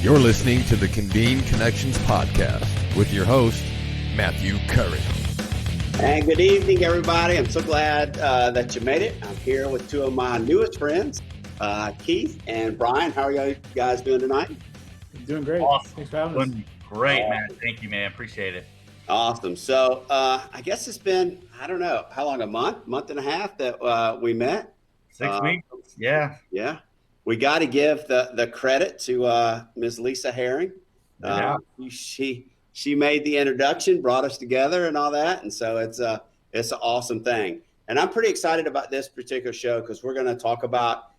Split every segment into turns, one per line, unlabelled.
You're listening to the Convene Connections podcast with your host, Matthew Curry.
And good evening, everybody. I'm so glad that you made it. I'm here with two of my newest friends, Keith and Brian. How are you guys doing tonight?
Doing great.
Awesome.
Thanks for having us.
Great, man. Thank you, man. Appreciate it.
Awesome. So I guess it's been, I don't know, how long, a month and a half that we met?
6 weeks. Yeah.
Yeah. We got to give the credit to Ms. Lisa Herring.
Yeah.
She made the introduction, brought us together and all that. And so it's an awesome thing. And I'm pretty excited about this particular show because we're going to talk about,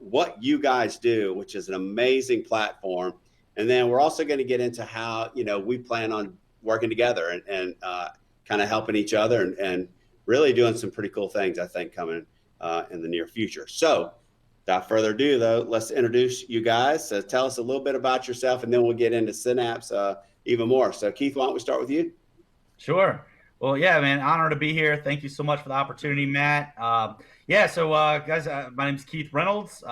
what you guys do, which is an amazing platform. And then we're also going to get into how, we plan on working together and kind of helping each other and really doing some pretty cool things, I think, coming in the near future. So without further ado, though, let's introduce you guys. So tell us a little bit about yourself, and then we'll get into Synapse even more. So, Keith, why don't we start with you?
Sure. Well, yeah, man, honor to be here. Thank you so much for the opportunity, Matt. Guys, my name is Keith Reynolds,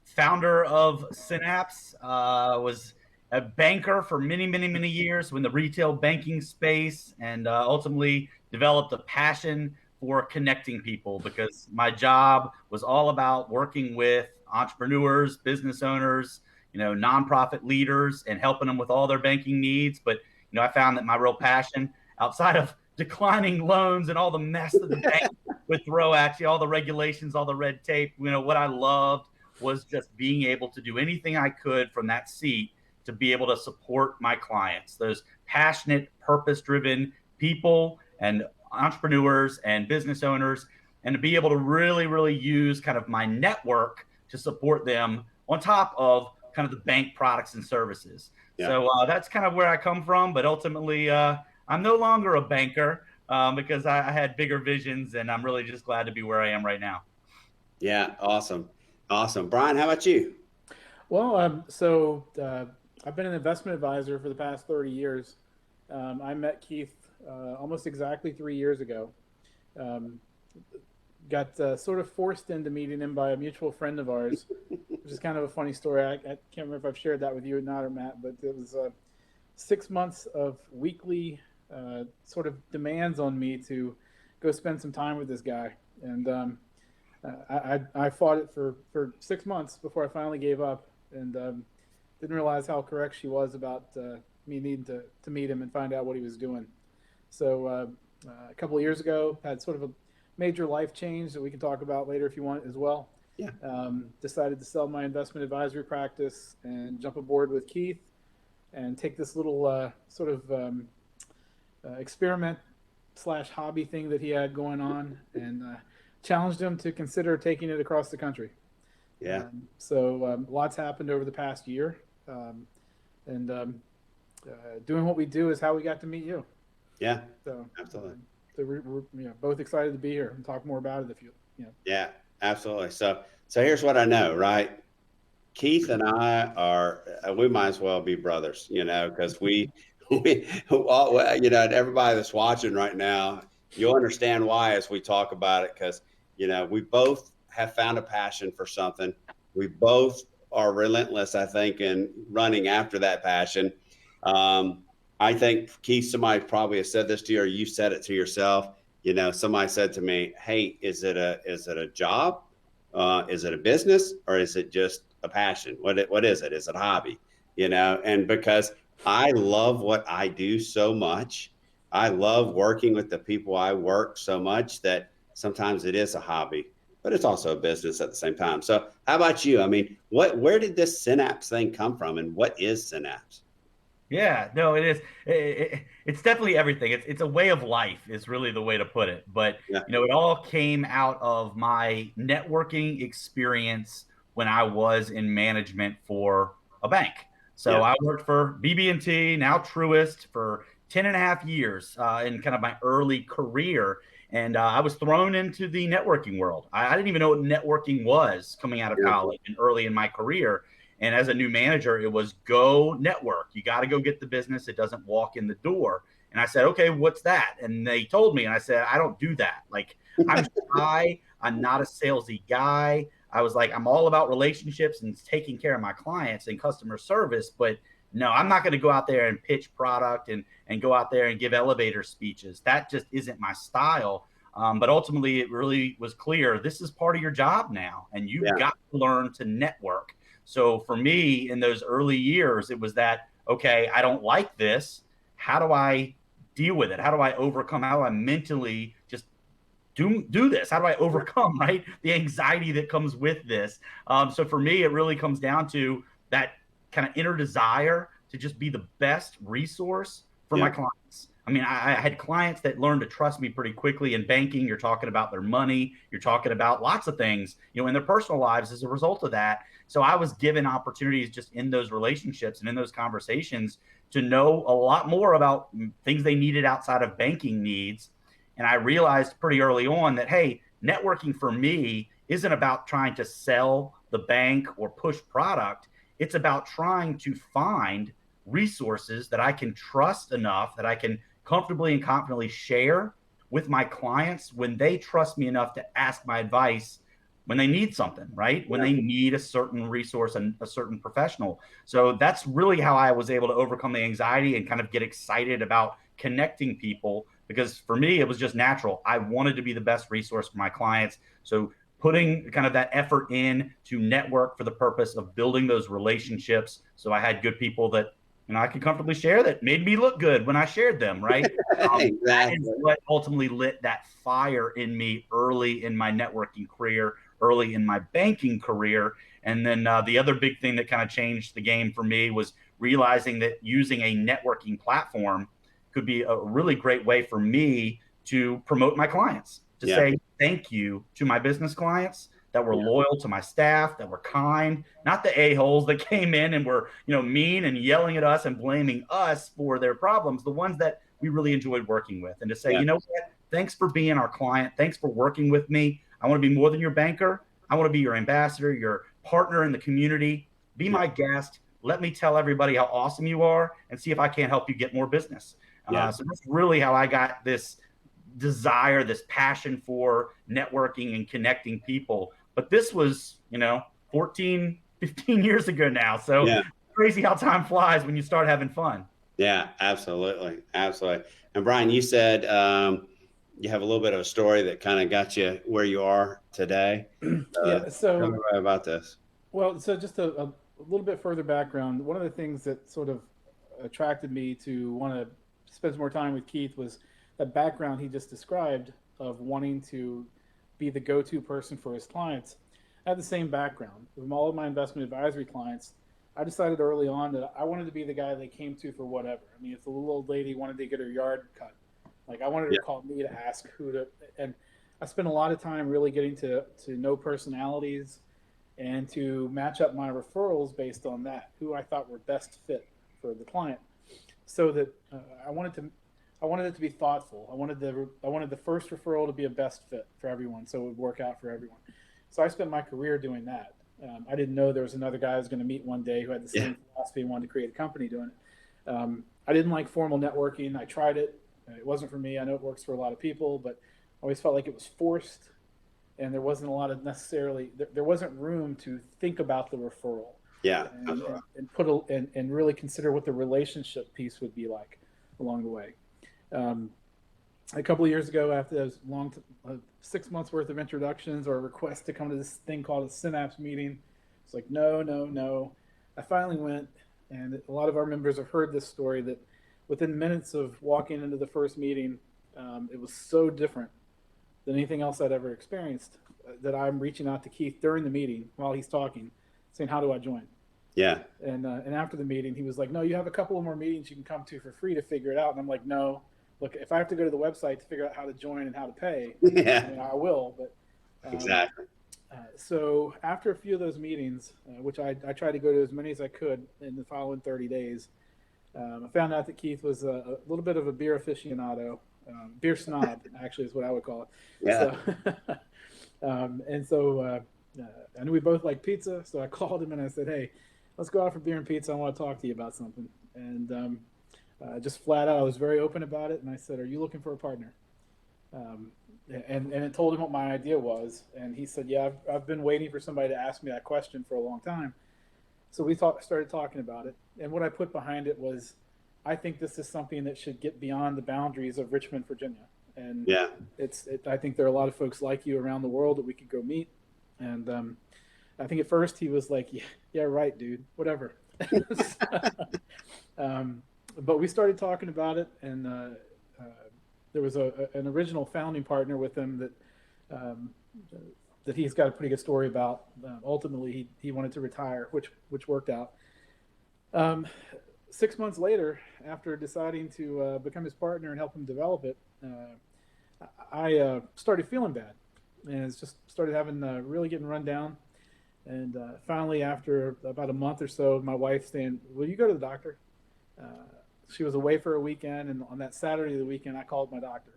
founder of Synapse, was a banker for many, many, many years in the retail banking space, and ultimately developed a passion for connecting people because my job was all about working with entrepreneurs, business owners, nonprofit leaders, and helping them with all their banking needs. But, I found that my real passion, outside of declining loans and all the mess that the bank would throw at you, all the regulations, all the red tape, what I loved was just being able to do anything I could from that seat to be able to support my clients, those passionate, purpose-driven people and entrepreneurs and business owners, and to be able to really, really use kind of my network to support them on top of kind of the bank products and services. Yeah. So that's kind of where I come from. But ultimately, I'm no longer a banker because I had bigger visions, and I'm really just glad to be where I am right now.
Yeah, awesome. Brian, how about you?
Well, I've been an investment advisor for the past 30 years. I met Keith almost exactly 3 years ago. Got sort of forced into meeting him by a mutual friend of ours, which is kind of a funny story. I can't remember if I've shared that with you or not, or Matt, but it was 6 months of weekly sort of demands on me to go spend some time with this guy. And I fought it for 6 months before I finally gave up, and didn't realize how correct she was about me needing to meet him and find out what he was doing. So a couple of years ago, had sort of a major life change that we can talk about later if you want as well.
Yeah.
Decided to sell my investment advisory practice and jump aboard with Keith and take this little sort of experiment / hobby thing that he had going on, and challenged him to consider taking it across the country.
Yeah.
So lots happened over the past year, and doing what we do is how we got to meet you.
Yeah.
So
absolutely.
So we're both excited to be here and talk more about it if you.
Yeah, absolutely. So here's what I know, right? Keith and I we might as well be brothers, because we all, and everybody that's watching right now, you'll understand why as we talk about it, because, we both have found a passion for something. We both are relentless, I think, in running after that passion. I think, Keith, somebody probably has said this to you, or you said it to yourself. Somebody said to me, "Hey, is it a job? Is it a business, or is it just a passion? What is it? Is it a hobby?" And because I love what I do so much, I love working with the people I work so much that sometimes it is a hobby, but it's also a business at the same time. So how about you? I mean, where did this Synapse thing come from, and what is Synapse?
Yeah, no, it is. It's definitely everything. It's a way of life is really the way to put it. But,
yeah.
It all came out of my networking experience when I was in management for a bank. So
Yeah.
I worked for BB&T, now Truist, for 10 and a half years in kind of my early career. And I was thrown into the networking world. I didn't even know what networking was coming out of college and early in my career. And as a new manager, it was go network. You got to go get the business. It doesn't walk in the door. And I said, okay, what's that? And they told me, and I said, I don't do that. Like, I'm shy. I'm not a salesy guy. I was like, I'm all about relationships and taking care of my clients and customer service, but no, I'm not going to go out there and pitch product and go out there and give elevator speeches. That just isn't my style. But ultimately, it really was clear this is part of your job now, and you've got to learn to network. So for me, in those early years, it was that, okay, I don't like this. How do I deal with it? How do I overcome? How do I mentally just do this? How do I overcome, right, the anxiety that comes with this? So for me, it really comes down to that kind of inner desire to just be the best resource for my clients. I mean, I had clients that learned to trust me pretty quickly. In banking, you're talking about their money, you're talking about lots of things, you know, in their personal lives as a result of that. So I was given opportunities just in those relationships and in those conversations to know a lot more about things they needed outside of banking needs. And I realized pretty early on that, hey, networking for me isn't about trying to sell the bank or push product. It's about trying to find resources that I can trust enough that I can comfortably and confidently share with my clients when they trust me enough to ask my advice when they need something, right? When they need a certain resource and a certain professional. So that's really how I was able to overcome the anxiety and kind of get excited about connecting people, because for me, it was just natural. I wanted to be the best resource for my clients. So putting kind of that effort in to network for the purpose of building those relationships. So I had good people that, you know, I could comfortably share that made me look good when I shared them, right?
Exactly.
That is what ultimately lit that fire in me early in my networking career, early in my banking career. And then the other big thing that kind of changed the game for me was realizing that using a networking platform could be a really great way for me to promote my clients, to say thank you to my business clients that were loyal to my staff, that were kind, not the a-holes that came in and were, you know, mean and yelling at us and blaming us for their problems, the ones that we really enjoyed working with. And to say, you know what, thanks for being our client. Thanks for working with me. I want to be more than your banker. I want to be your ambassador, your partner in the community. Be my guest. Let me tell everybody how awesome you are and see if I can't help you get more business. So that's really how I got this desire, this passion for networking and connecting people. But this was, you know, 14, 15 years ago now. So crazy how time flies when you start having fun.
Yeah, absolutely. Absolutely. And Brian, you said you have a little bit of a story that kind of got you where you are today.
So
tell me about this.
Well, so just a little bit further background. One of the things that sort of attracted me to want to spend more time with Keith was that background he just described of wanting to be the go-to person for his clients. I had the same background. From all of my investment advisory clients, I decided early on that I wanted to be the guy they came to for whatever. I mean, if the little old lady wanted to get her yard cut, like I wanted her to call me to ask who to, and I spent a lot of time really getting to know personalities and to match up my referrals based on that, who I thought were best fit for the client. So that I wanted it to be thoughtful. I wanted the first referral to be a best fit for everyone, so it would work out for everyone. So I spent my career doing that. I didn't know there was another guy I was going to meet one day who had the same philosophy and wanted to create a company doing it. I didn't like formal networking. I tried it. It wasn't for me. I know it works for a lot of people, but I always felt like it was forced, and there wasn't a lot of necessarily there wasn't room to think about the referral. And really consider what the relationship piece would be like along the way. A couple of years ago, after those long 6 months worth of introductions or requests to come to this thing called a Synapse meeting, it's like, no. I finally went, and a lot of our members have heard this story that within minutes of walking into the first meeting, it was so different than anything else I'd ever experienced that I'm reaching out to Keith during the meeting while he's talking, saying, how do I join? And after the meeting, he was like, no, you have a couple of more meetings you can come to for free to figure it out. And I'm like, no, look, if I have to go to the website to figure out how to join and how to pay, I mean, I will. But
exactly.
So after a few of those meetings, which I tried to go to as many as I could in the following 30 days, I found out that Keith was a little bit of a beer aficionado, beer snob, actually is what I would call it. So I knew we both like pizza, so I called him and I said, hey, let's go out for beer and pizza. I want to talk to you about something. And just flat out, I was very open about it. And I said, are you looking for a partner? and it told him what my idea was. And he said, yeah, I've been waiting for somebody to ask me that question for a long time. So we started talking about it. And what I put behind it was, I think this is something that should get beyond the boundaries of Richmond, Virginia. And
Yeah.
I think there are a lot of folks like you around the world that we could go meet. And I think at first he was like, yeah, right, dude, whatever. But we started talking about it, and there was an original founding partner with him that he's got a pretty good story about. Ultimately, he wanted to retire, which worked out. 6 months later, after deciding to become his partner and help him develop it, I started feeling bad, and it's just started having really getting run down. And finally, after about a month or so, my wife saying, "Will you go to the doctor?" She was away for a weekend, and on that Saturday of the weekend, I called my doctor.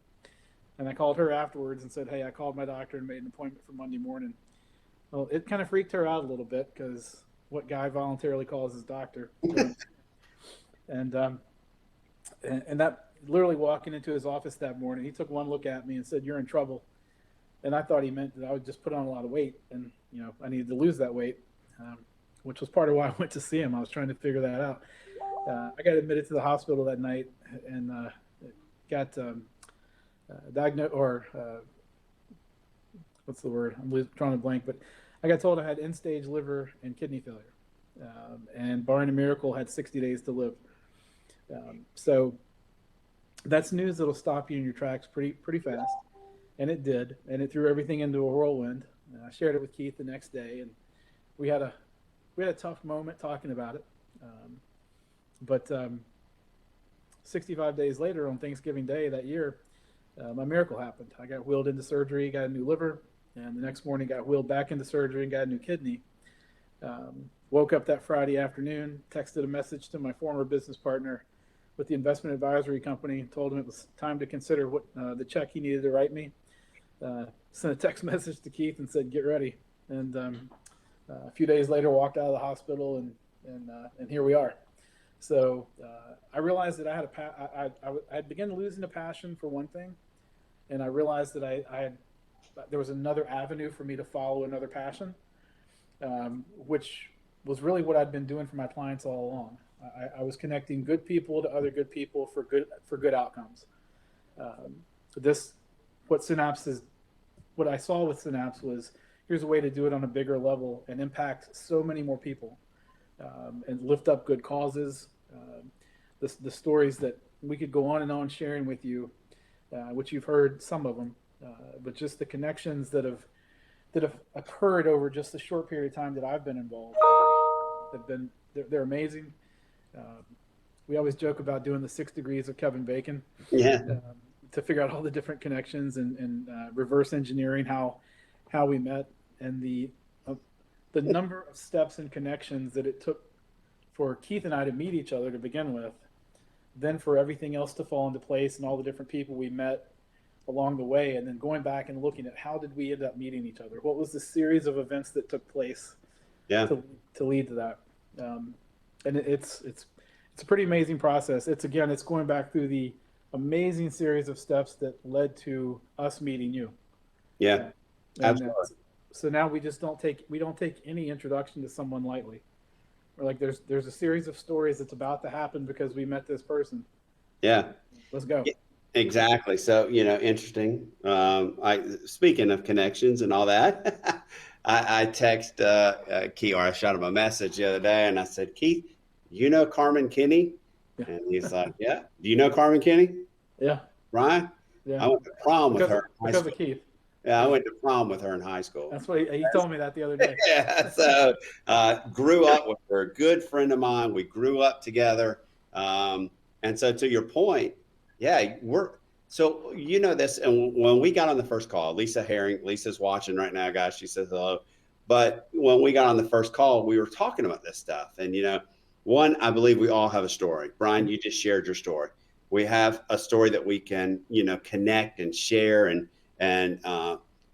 And I called her afterwards and said, "Hey, I called my doctor and made an appointment for Monday morning." Well, it kind of freaked her out a little bit, because what guy voluntarily calls his doctor? And that, literally walking into his office that morning, he took one look at me and said, "You're in trouble." And I thought he meant that I would just put on a lot of weight, and I needed to lose that weight, which was part of why I went to see him. I was trying to figure that out. I got admitted to the hospital that night and got diagnosed, or what's the word? I'm drawing a blank, but I got told I had end-stage liver and kidney failure, and barring a miracle, had 60 days to live. So that's news that'll stop you in your tracks pretty fast, and it did, and it threw everything into a whirlwind. I shared it with Keith the next day, and we had a tough moment talking about it. But 65 days later, on Thanksgiving Day that year, my miracle happened. I got wheeled into surgery, got a new liver, and the next morning got wheeled back into surgery and got a new kidney. Woke up that Friday afternoon, texted a message to my former business partner with the investment advisory company, told him it was time to consider what the check he needed to write me. Sent a text message to Keith and said, "Get ready." And a few days later, walked out of the hospital, and here we are. So I realized that I had begun losing a passion for one thing, and I realized that there was another avenue for me to follow another passion, which was really what I'd been doing for my clients all along. I was connecting good people to other good people for good outcomes. What I saw with Synapse was, here's a way to do it on a bigger level and impact so many more people, and lift up good causes. The stories that we could go on and on sharing with you, which you've heard some of them, but just the connections that have occurred over just a short period of time that I've been involved they're amazing. We always joke about doing the 6 degrees of Kevin Bacon.
Yeah.
To figure out all the different connections and reverse engineering how we met, and the number of steps and connections that it took for Keith and I to meet each other to begin with, then for everything else to fall into place and all the different people we met along the way, and then going back and looking at how did we end up meeting each other? What was the series of events that took place to lead to that? And it's a pretty amazing process. It's going back through the amazing series of steps that led to us meeting you.
Yeah, absolutely.
So now we don't take any introduction to someone lightly. We're like, there's a series of stories that's about to happen because we met this person.
Yeah.
Let's go.
Yeah, exactly. So, interesting. Speaking of connections and all that, I text Keith, or I shot him a message the other day, and I said, "Keith, you know Carmen Kinney?" Yeah. And he's like, "Yeah." "Do you know Carmen Kinney?"
Yeah.
"Ryan?"
Yeah.
I went to prom with her.
Because of Keith.
Yeah, I went to prom with her in high school.
That's what he told me that the other day.
Yeah, so grew up with her, a good friend of mine. We grew up together. And so to your point, yeah, so this, and when we got on the first call, Lisa's watching right now, guys, she says hello. But when we got on the first call, we were talking about this stuff. And, one, I believe we all have a story. Brian, you just shared your story. We have a story that we can, connect and share and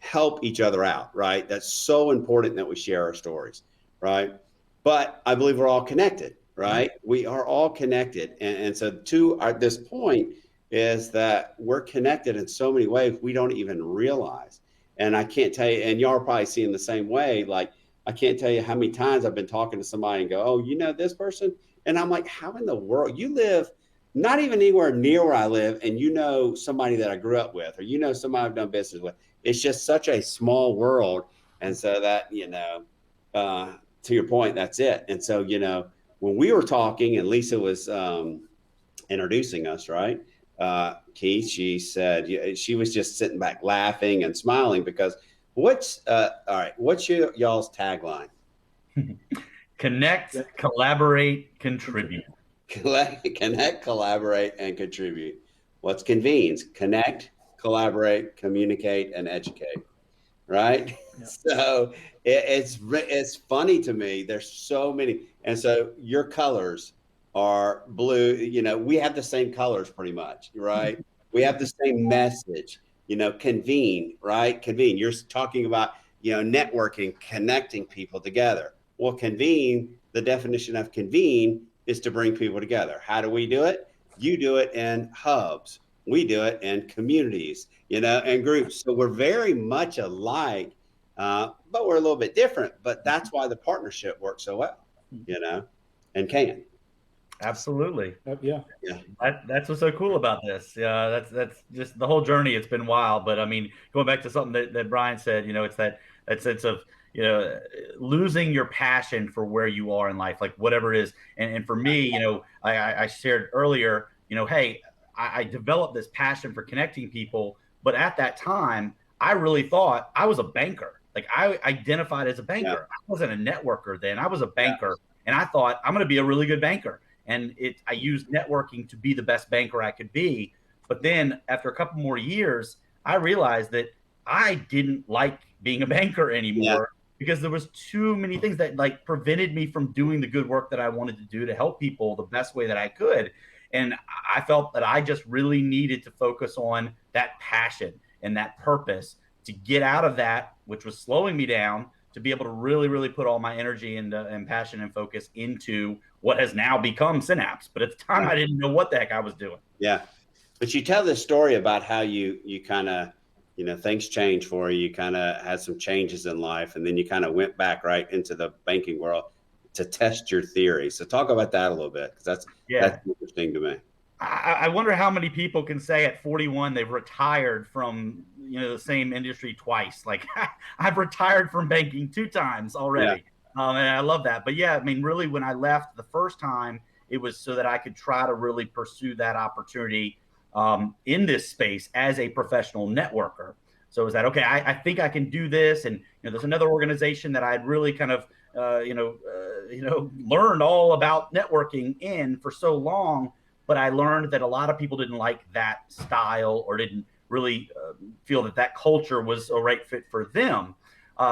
help each other out, right? That's so important that we share our stories, right? But I believe we're all connected, right? We are all connected. And so to this point, is that we're connected in so many ways we don't even realize. And I can't tell you, and y'all are probably seeing the same way. Like, I can't tell you how many times I've been talking to somebody and go, oh, you know this person? And I'm like, how in the world? You live not even anywhere near where I live, and you know somebody that I grew up with, or you know somebody I've done business with. It's just such a small world. And so that, to your point, that's it. And so, when we were talking and Lisa was introducing us, right? Keith, she said she was just sitting back laughing and smiling because what's y'all's tagline?
Connect, collaborate, contribute.
Connect, collaborate, and contribute. What's Convene's? Connect, collaborate, communicate, and educate. Right? Yeah. So it's funny to me. There's so many, and so your colors are blue. We have the same colors pretty much, right? We have the same message. Convene, right? Convene. You're talking about networking, connecting people together. Well, convene. The definition of convene is to bring people together. How do we do it? You do it in hubs. We do it in communities, and groups. So we're very much alike, but we're a little bit different. But that's why the partnership works so well, and can.
Absolutely.
Yeah.
That's what's so cool about this. Yeah, that's just the whole journey. It's been wild, but I mean, going back to something that Brian said, it's that sense of losing your passion for where you are in life, like whatever it is. And for me, I shared earlier, hey, I developed this passion for connecting people, but at that time, I really thought I was a banker. Like I identified as a banker. Yeah. I wasn't a networker then. I was a banker, and I thought I'm going to be a really good banker. And I used networking to be the best banker I could be. But then after a couple more years, I realized that I didn't like being a banker anymore because there was too many things that like prevented me from doing the good work that I wanted to do to help people the best way that I could. And I felt that I just really needed to focus on that passion and that purpose to get out of that, which was slowing me down, to be able to really, really put all my energy and passion and focus into what has now become Synapse. But at the time, I didn't know what the heck I was doing.
Yeah. But you tell this story about how you kind of, things changed for you. You kind of had some changes in life, and then you kind of went back right into the banking world to test your theory. So talk about that a little bit, because that's interesting to me.
I wonder how many people can say at 41 they've retired from the same industry twice. Like I've retired from banking 2 times already, and I love that. But I mean, really, when I left the first time, it was so that I could try to really pursue that opportunity in this space as a professional networker. So is that okay? I think I can do this, and there's another organization that I'd really kind of learned all about networking in for so long. But I learned that a lot of people didn't like that style or didn't really feel that culture was a right fit for them.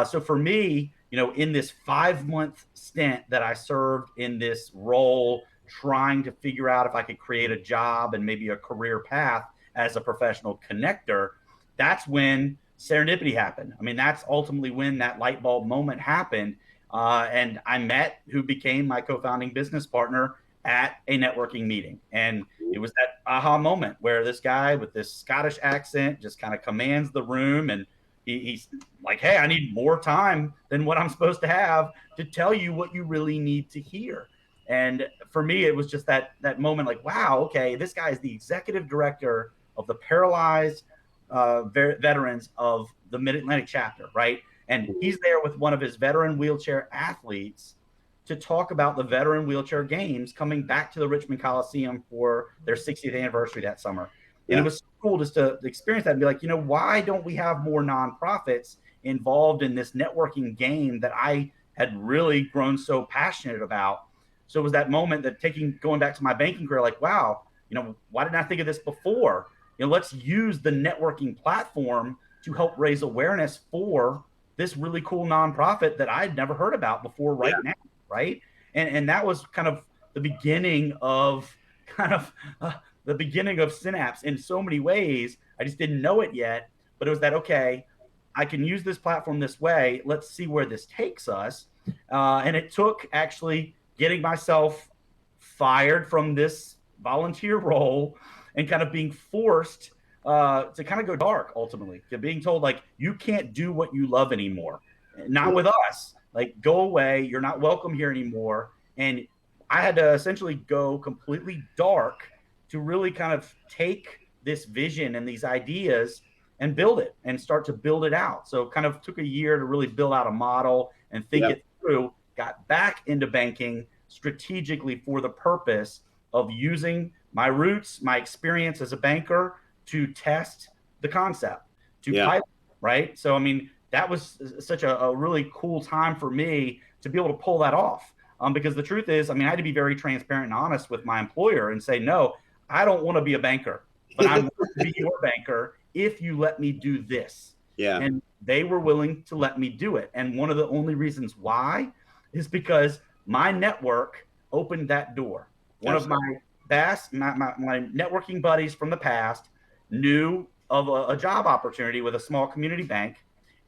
So for me, in this 5-month stint that I served in this role, trying to figure out if I could create a job and maybe a career path as a professional connector, that's when serendipity happened. I mean, that's ultimately when that light bulb moment happened. And I met who became my co-founding business partner at a networking meeting. And it was that aha moment where this guy with this Scottish accent just kind of commands the room. And he's like, hey, I need more time than what I'm supposed to have to tell you what you really need to hear. And for me, it was just that moment like, wow, okay, this guy is the executive director of the paralyzed veterans of the Mid-Atlantic chapter, right? And he's there with one of his veteran wheelchair athletes to talk about the veteran wheelchair games coming back to the Richmond Coliseum for their 60th anniversary that summer. And it was so cool just to experience that and be like, why don't we have more nonprofits involved in this networking game that I had really grown so passionate about? So it was that moment that going back to my banking career, like, wow, why didn't I think of this before? Let's use the networking platform to help raise awareness for this really cool nonprofit that I'd never heard about before now. Right. And that was kind of the beginning of Synapse in so many ways. I just didn't know it yet, but it was that, okay, I can use this platform this way. Let's see where this takes us. And it took actually getting myself fired from this volunteer role and kind of being forced to kind of go dark ultimately, to being told like, you can't do what you love anymore, not with us, like go away, you're not welcome here anymore. And I had to essentially go completely dark to really kind of take this vision and these ideas and build it and start to build it out. So it kind of took a year to really build out a model and think it through, got back into banking strategically for the purpose of using my roots, my experience as a banker to test the concept, to pilot, right? So, I mean, that was such a really cool time for me to be able to pull that off. Because the truth is, I mean, I had to be very transparent and honest with my employer and say, no, I don't want to be a banker, but I want to be your banker if you let me do this.
Yeah.
And they were willing to let me do it. And one of the only reasons why is because my network opened that door. One of my networking buddies from the past knew of a job opportunity with a small community bank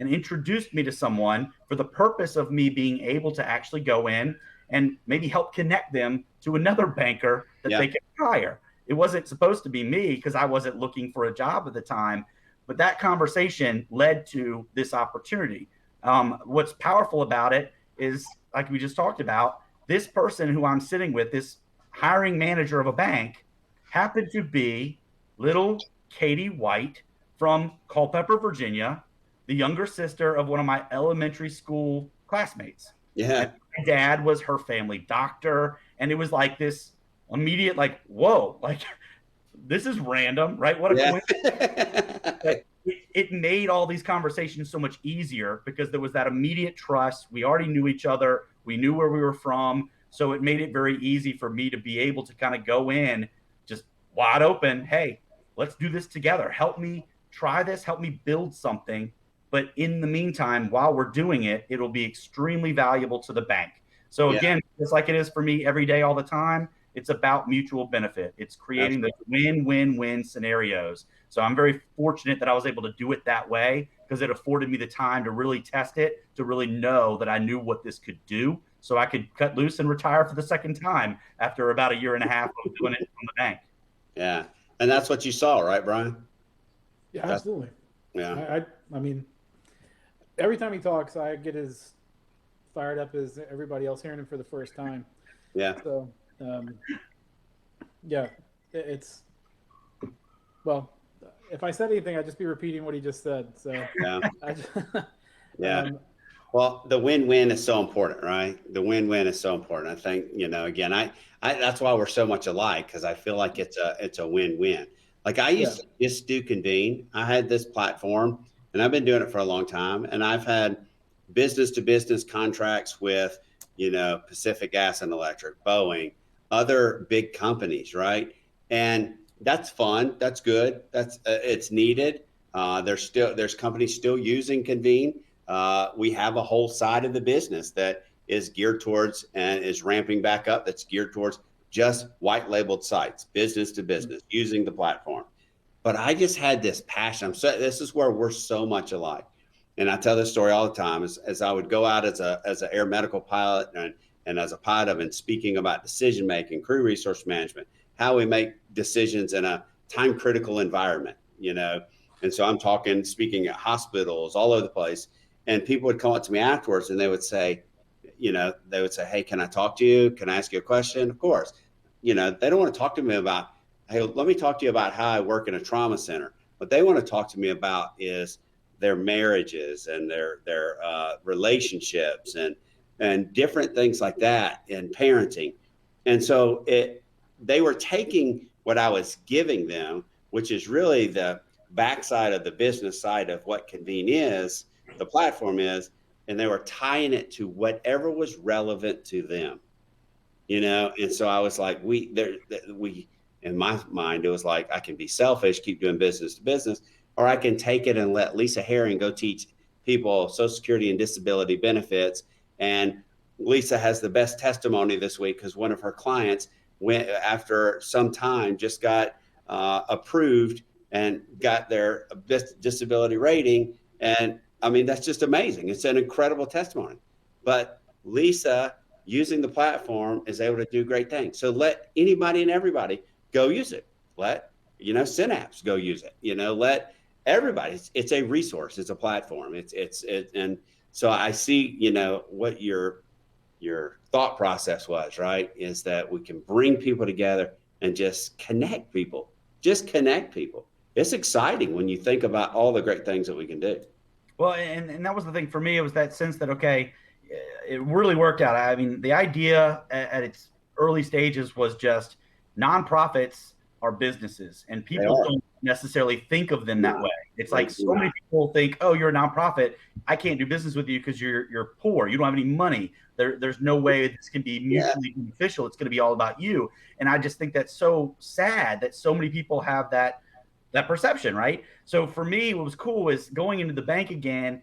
and introduced me to someone for the purpose of me being able to actually go in and maybe help connect them to another banker that they could hire. It wasn't supposed to be me because I wasn't looking for a job at the time, but that conversation led to this opportunity. What's powerful about it is, like we just talked about, this person who I'm sitting with, this hiring manager of a bank, happened to be little Katie White from Culpeper, Virginia, the younger sister of one of my elementary school classmates.
Yeah.
And my dad was her family doctor. And it was like this immediate, like, whoa, like this is random, right? What a coincidence. It made all these conversations so much easier because there was that immediate trust. We already knew each other. We knew where we were from. So it made it very easy for me to be able to kind of go in just wide open. Hey, let's do this together. Help me try this. Help me build something. But in the meantime, while we're doing it, it'll be extremely valuable to the bank. So again, just like it is for me every day, all the time, it's about mutual benefit. It's creating the win-win-win scenarios. So I'm very fortunate that I was able to do it that way because it afforded me the time to really test it, to really know that I knew what this could do. So I could cut loose and retire for the second time after about a year and a half of doing it from the bank.
Yeah. And that's what you saw, right, Brian?
Yeah, absolutely.
Yeah.
I mean, every time he talks, I get as fired up as everybody else hearing him for the first time.
Yeah.
So, it's, well, if I said anything, I'd just be repeating what he just said. So,
Well, the win-win is so important, right? The win-win is so important. I think, again, I that's why we're so much alike, because I feel like it's a win-win. Like I used to just do Convene. I had this platform and I've been doing it for a long time. And I've had business to business contracts with, Pacific Gas and Electric, Boeing, other big companies, right? And that's fun. That's good. That's it's needed. There's companies still using Convene. We have a whole side of the business that is geared towards and is ramping back up. That's geared towards just white labeled sites, business to business, using the platform. But I just had this passion. This is where we're so much alike. And I tell this story all the time as I would go out as an air medical pilot and as a pilot and speaking about decision making, crew resource management, how we make decisions in a time critical environment, And so I'm speaking at hospitals all over the place. And people would come up to me afterwards and they would say, hey, can I talk to you? Can I ask you a question? Of course. They don't want to talk to me about, hey, let me talk to you about how I work in a trauma center. What they want to talk to me about is their marriages and their relationships and different things like that, and parenting. And so they were taking what I was giving them, which is really the backside of the business side of what Convene is, the platform is, and they were tying it to whatever was relevant to them, And so I was like, in my mind, it was like, I can be selfish, keep doing business to business, or I can take it and let Lisa Herring go teach people Social Security and disability benefits. And Lisa has the best testimony this week because one of her clients went after some time, just got approved and got their disability rating. And I mean, that's just amazing. It's an incredible testimony. But Lisa, using the platform, is able to do great things. So let anybody and everybody go use it. Let Synapse, go use it. Let everybody. It's a resource. It's a platform. And so I see, what your thought process was, right? Is that we can bring people together and just connect people. Just connect people. It's exciting when you think about all the great things that we can do.
Well, and that was the thing for me. It was that sense that, okay, it really worked out. I mean, the idea at its early stages was just nonprofits are businesses, and people don't necessarily think of them that way. It's like so many people think, oh, you're a nonprofit, I can't do business with you because you're poor. You don't have any money. There's no way this can be mutually beneficial. It's going to be all about you. And I just think that's so sad that so many people have that perception, right? So for me, what was cool was going into the bank again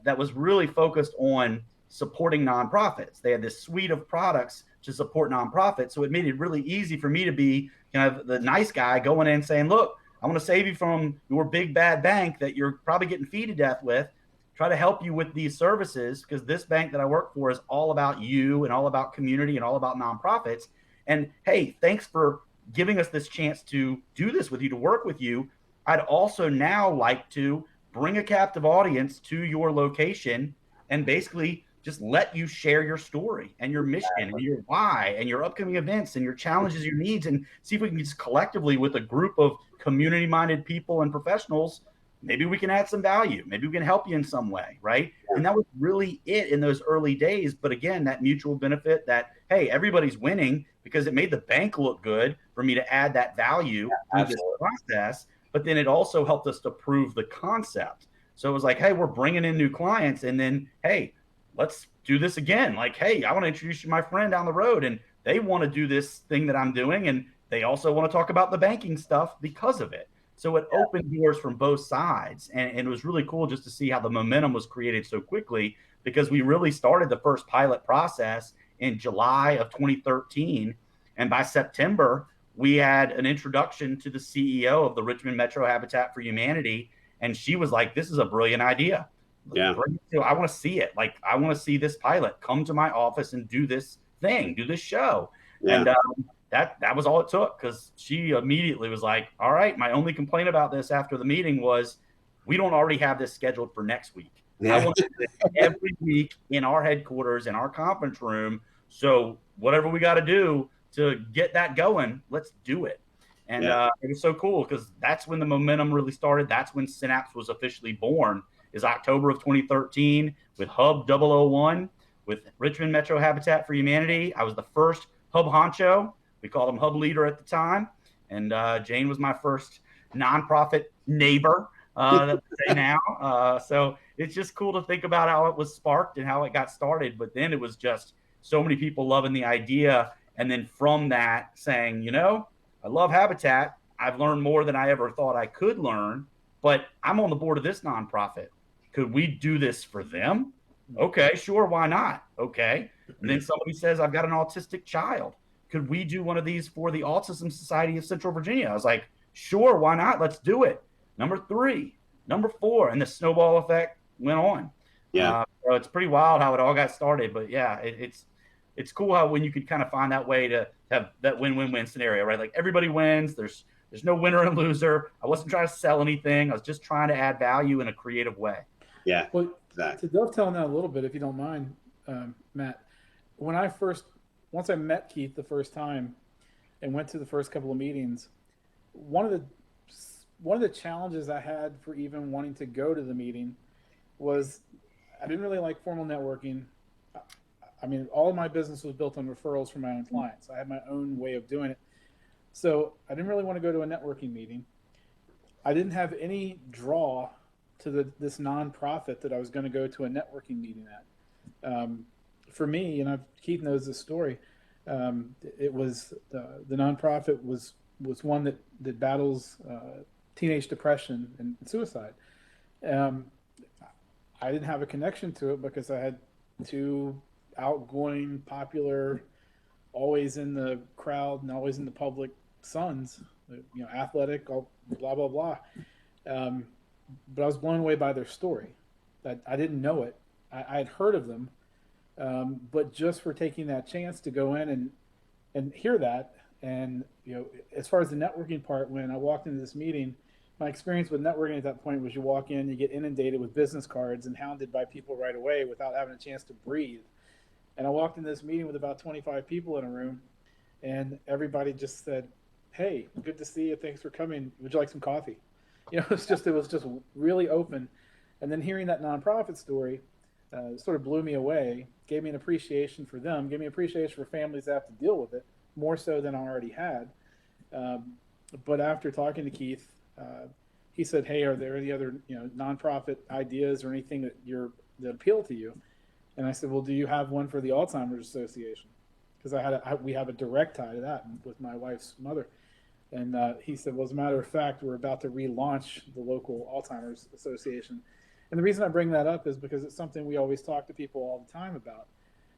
that was really focused on supporting nonprofits. They had this suite of products to support nonprofits. So it made it really easy for me to be kind of the nice guy going in and saying, look, I want to save you from your big bad bank that you're probably getting fee to death with. Try to help you with these services because this bank that I work for is all about you and all about community and all about nonprofits. And hey, thanks for giving us this chance to do this with you, to work with you. I'd also now like to bring a captive audience to your location and basically just let you share your story and your mission and your why and your upcoming events and your challenges, your needs, and see if we can just collectively with a group of community-minded people and professionals, maybe we can add some value. Maybe we can help you in some way, right? And that was really it in those early days. But again, that mutual benefit that, hey, everybody's winning because it made the bank look good for me to add that value through this process. But then it also helped us to prove the concept. So it was like, hey, we're bringing in new clients. And then, hey, let's do this again. Like, hey, I want to introduce you to my friend down the road. And they want to do this thing that I'm doing. And they also want to talk about the banking stuff because of it. So it opened doors from both sides. And it was really cool just to see how the momentum was created so quickly because we really started the first pilot process in July of 2013. And by September, we had an introduction to the CEO of the Richmond Metro Habitat for Humanity. And she was like, this is a brilliant idea.
Yeah.
I want to see it. Like, I want to see this pilot come to my office and do this thing, do this show. Yeah. And that was all it took because she immediately was like, all right, my only complaint about this after the meeting was we don't already have this scheduled for next week. Yeah. I want to do this every week in our headquarters, in our conference room. So whatever we got to do to get that going, let's do it. And it was so cool because that's when the momentum really started. That's when Synapse was officially born, is October of 2013 with Hub 001 with Richmond Metro Habitat for Humanity. I was the first hub honcho. We called him hub leader at the time. And Jane was my first nonprofit neighbor that we say now. So it's just cool to think about how it was sparked and how it got started. But then it was just so many people loving the idea. And then from that saying, I love Habitat. I've learned more than I ever thought I could learn, but I'm on the board of this nonprofit. Could we do this for them? Okay, sure. Why not? Okay. And then somebody says, I've got an autistic child. Could we do one of these for the Autism Society of Central Virginia? I was like, sure. Why not? Let's do it. Number 3, number 4. And the snowball effect went on.
Yeah.
So it's pretty wild how it all got started, but yeah, it's cool how when you could kind of find that way to have that win-win-win scenario, right? Like everybody wins. There's no winner and loser. I wasn't trying to sell anything. I was just trying to add value in a creative way.
Yeah.
Well, exactly. To dovetail on that a little bit, if you don't mind, Matt, once I met Keith the first time and went to the first couple of meetings, one of the challenges I had for even wanting to go to the meeting was I didn't really like formal networking. I mean, all of my business was built on referrals from my own clients. I had my own way of doing it. So I didn't really want to go to a networking meeting. I didn't have any draw to this nonprofit that I was going to go to a networking meeting at. For me, and Keith knows this story, it was the nonprofit was one that battles teenage depression and suicide. I didn't have a connection to it because I had 2 outgoing, popular, always in the crowd and always in the public sons, athletic, blah, blah, blah. But I was blown away by their story. I didn't know it. I had heard of them, but just for taking that chance to go in and hear that And, as far as the networking part, when I walked into this meeting, my experience with networking at that point was you walk in, you get inundated with business cards and hounded by people right away without having a chance to breathe. And I walked into this meeting with about 25 people in a room, and everybody just said, "Hey, good to see you. Thanks for coming. Would you like some coffee?" It was just really open. And then hearing that nonprofit story sort of blew me away, gave me an appreciation for them, gave me appreciation for families that have to deal with it more so than I already had. But after talking to Keith, he said, "Hey, are there any other nonprofit ideas or anything that appeal to you?" And I said, "Well, do you have one for the Alzheimer's Association?" Because we have a direct tie to that with my wife's mother. And he said, "Well, as a matter of fact, we're about to relaunch the local Alzheimer's Association." And the reason I bring that up is because it's something we always talk to people all the time about.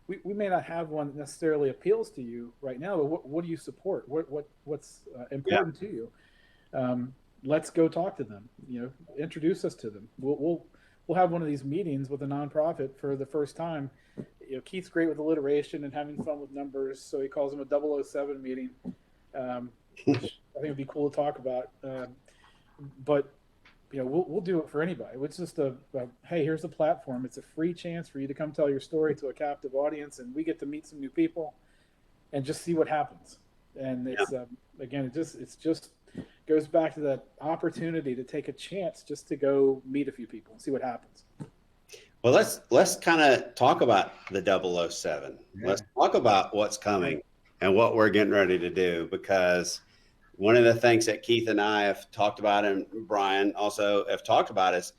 We may not have one that necessarily appeals to you right now, but what do you support? What's important to you? Let's go talk to them. Introduce us to them. We'll have one of these meetings with a nonprofit for the first time. Keith's great with alliteration and having fun with numbers, so he calls them a 007 meeting, which I think would be cool to talk about. But we'll do it for anybody. It's just hey, here's a platform. It's a free chance for you to come tell your story to a captive audience, and we get to meet some new people and just see what happens. And it's again, it just goes back to that opportunity to take a chance just to go meet a few people and see what happens.
Well, let's kind of talk about the 007. Yeah. Let's talk about what's coming and what we're getting ready to do, because one of the things that Keith and I have talked about, and Brian also have talked about, is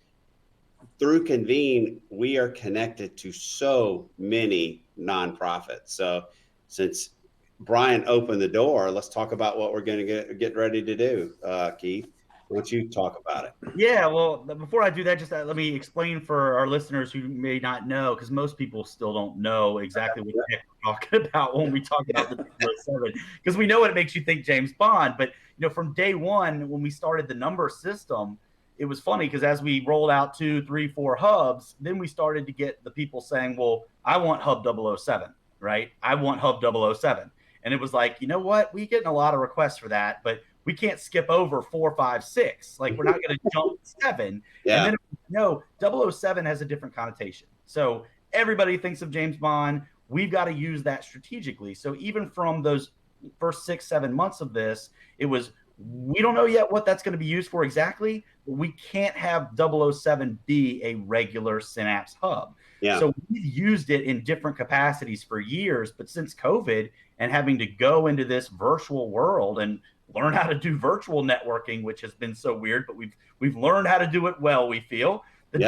through Convene, we are connected to so many nonprofits. So since Brian opened the door, let's talk about what we're going to get ready to do. Keith, why don't you talk about it?
Yeah, well, before I do that, just let me explain for our listeners who may not know, because most people still don't know exactly what the heck we're talking about when we talk about the 007, because we know it makes you think James Bond. But from day one, when we started the number system, it was funny because as we rolled out 2, 3, 4 hubs, then we started to get the people saying, "Well, I want hub 007, right? I want hub 007." And it was like, you know what? We're getting a lot of requests for that, but we can't skip over 4, 5, 6. Like, we're not going to jump 7.
Yeah.
And then, no, 007 has a different connotation. So everybody thinks of James Bond. We've got to use that strategically. So even from those first 6, 7 months of this, it was, we don't know yet what that's going to be used for exactly, but we can't have 007 be a regular Synapse hub.
Yeah.
So we've used it in different capacities for years, but since COVID and having to go into this virtual world and learn how to do virtual networking, which has been so weird, but we've learned how to do it well, we feel. The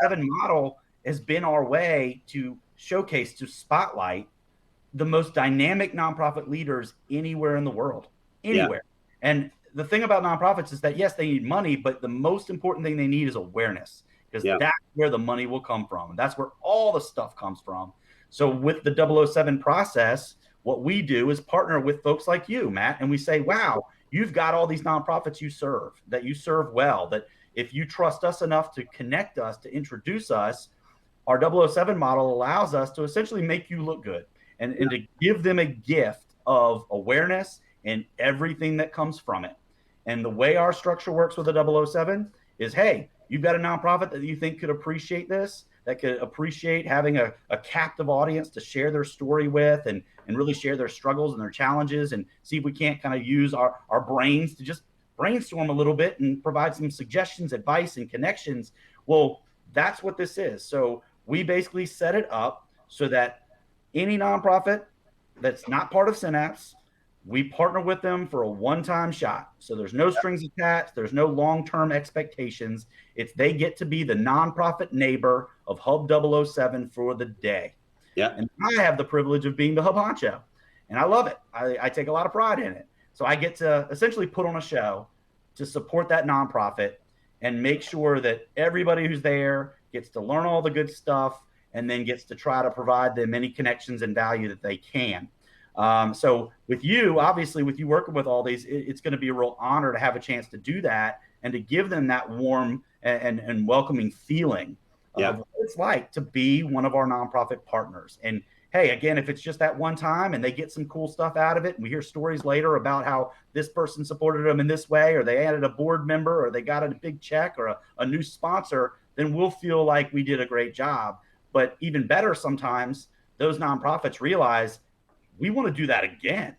007 model has been our way to showcase, to spotlight the most dynamic nonprofit leaders anywhere in the world, anywhere. Yeah. And the thing about nonprofits is that, yes, they need money, but the most important thing they need is awareness, because that's where the money will come from. That's where all the stuff comes from. So with the 007 process, what we do is partner with folks like you, Matt, and we say, wow, you've got all these nonprofits you serve well, that if you trust us enough to connect us, to introduce us, our 007 model allows us to essentially make you look good and to give them a gift of awareness and everything that comes from it. And the way our structure works with the 007 is, hey, you've got a nonprofit that you think could appreciate this, that could appreciate having a captive audience to share their story with and really share their struggles and their challenges, and see if we can't kind of use our brains to just brainstorm a little bit and provide some suggestions, advice, and connections. Well, that's what this is. So we basically set it up so that any nonprofit that's not part of Synapse, we partner with them for a one-time shot. So there's no strings attached. There's no long-term expectations. They get to be the nonprofit neighbor of Hub 007 for the day.
Yeah.
And I have the privilege of being the hub honcho, and I love it. I take a lot of pride in it. So I get to essentially put on a show to support that nonprofit and make sure that everybody who's there gets to learn all the good stuff and then gets to try to provide them any connections and value that they can. So with you, obviously, with you working with all these, it's going to be a real honor to have a chance to do that and to give them that warm and welcoming feeling of what it's like to be one of our nonprofit partners and hey, again, if it's just that one time and they get some cool stuff out of it, and we hear stories later about how this person supported them in this way, or they added a board member, or they got a big check, or a new sponsor, then we'll feel like we did a great job. But even better, sometimes those nonprofits realize we want to do that again.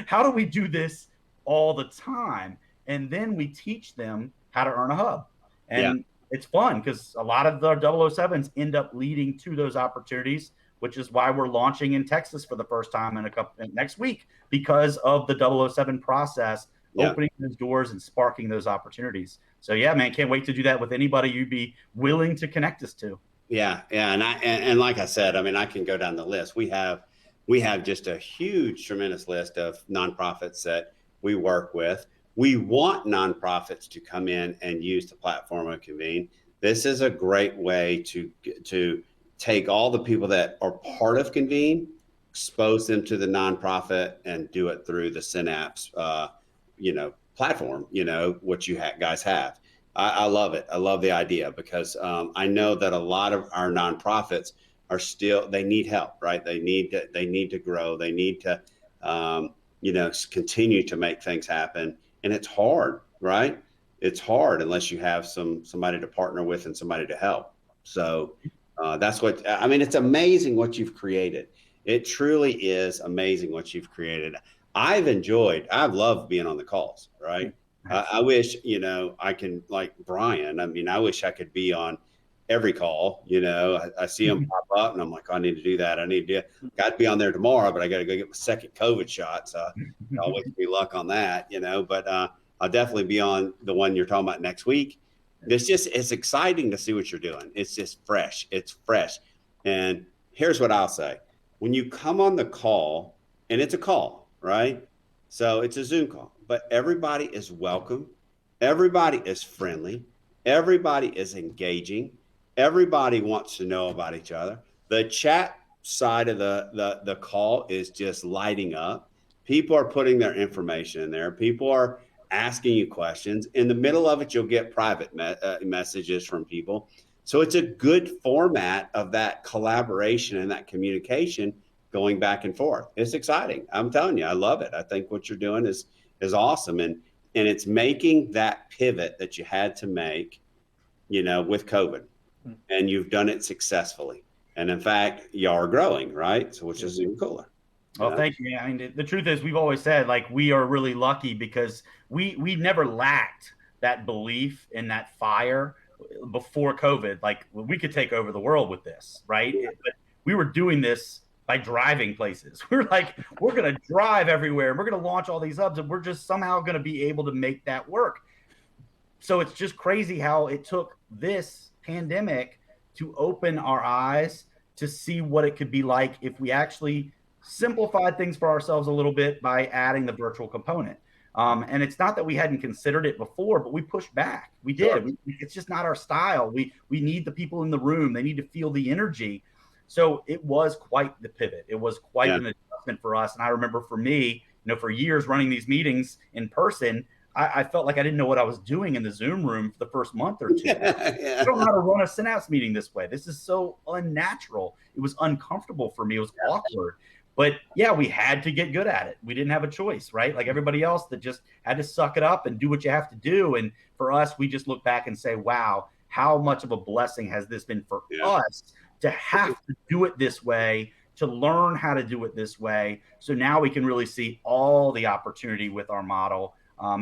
How do we do this all the time? And then we teach them how to earn a hub. And it's fun because a lot of the 007s end up leading to those opportunities, which is why we're launching in Texas for the first time next week, because of the 007 process, opening those doors and sparking those opportunities. So yeah, man, can't wait to do that with anybody you'd be willing to connect us to.
Yeah. And like I said, I mean, I can go down the list. We have just a huge, tremendous list of nonprofits that we work with. We want nonprofits to come in and use the platform of Convene. This is a great way to take all the people that are part of Convene, expose them to the nonprofit, and do it through the Synapse, platform, what you guys have. I love it. I love the idea because I know that a lot of our nonprofits are still, they need help, right? They need to grow. They need to, continue to make things happen. And it's hard, right? It's hard unless you have somebody to partner with and somebody to help. So that's what, I mean, it's amazing what you've created. It truly is amazing what you've created. I've loved being on the calls, right? I wish, I can, like Brian, I mean, I wish I could be on every call. I see them pop up and I'm like, I need to do that. Got to be on there tomorrow, but I got to go get my second COVID shot. So I'll wish me luck on that, but I'll definitely be on the one you're talking about next week. It's exciting to see what you're doing. It's just fresh. It's fresh. And here's what I'll say. When you come on the call, and it's a call, right? So it's a Zoom call, but everybody is welcome. Everybody is friendly. Everybody is engaging. Everybody wants to know about each other. The chat side of the call is just lighting up. People are putting their information in there. People are asking you questions. In the middle of it, you'll get private messages from people. So it's a good format of that collaboration and that communication going back and forth. It's exciting. I'm telling you, I love it. I think what you're doing is awesome. And it's making that pivot that you had to make, with COVID, and you've done it successfully. And in fact, y'all are growing, right? So which is even cooler.
Well, thank you. I mean, the truth is we've always said, like, we are really lucky because we never lacked that belief in that fire before COVID. Like, we could take over the world with this, right? Yeah. But we were doing this by driving places. We're like, we're going to drive everywhere. We're going to launch all these hubs, and we're just somehow going to be able to make that work. So it's just crazy how it took this pandemic to open our eyes to see what it could be like if we actually simplified things for ourselves a little bit by adding the virtual component. And it's not that we hadn't considered it before, but we pushed back. We did. Sure. It's just not our style. We need the people in the room. They need to feel the energy. So it was quite the pivot. It was quite an adjustment for us. And I remember for me, for years running these meetings in person, I felt like I didn't know what I was doing in the Zoom room for the first month or two. I don't know how to run a Synapse meeting this way. This is so unnatural. It was uncomfortable for me. It was awkward. But yeah, we had to get good at it. We didn't have a choice, right? Like everybody else that just had to suck it up and do what you have to do. And for us, we just look back and say, wow, how much of a blessing has this been for us to have to do it this way, to learn how to do it this way. So now we can really see all the opportunity with our model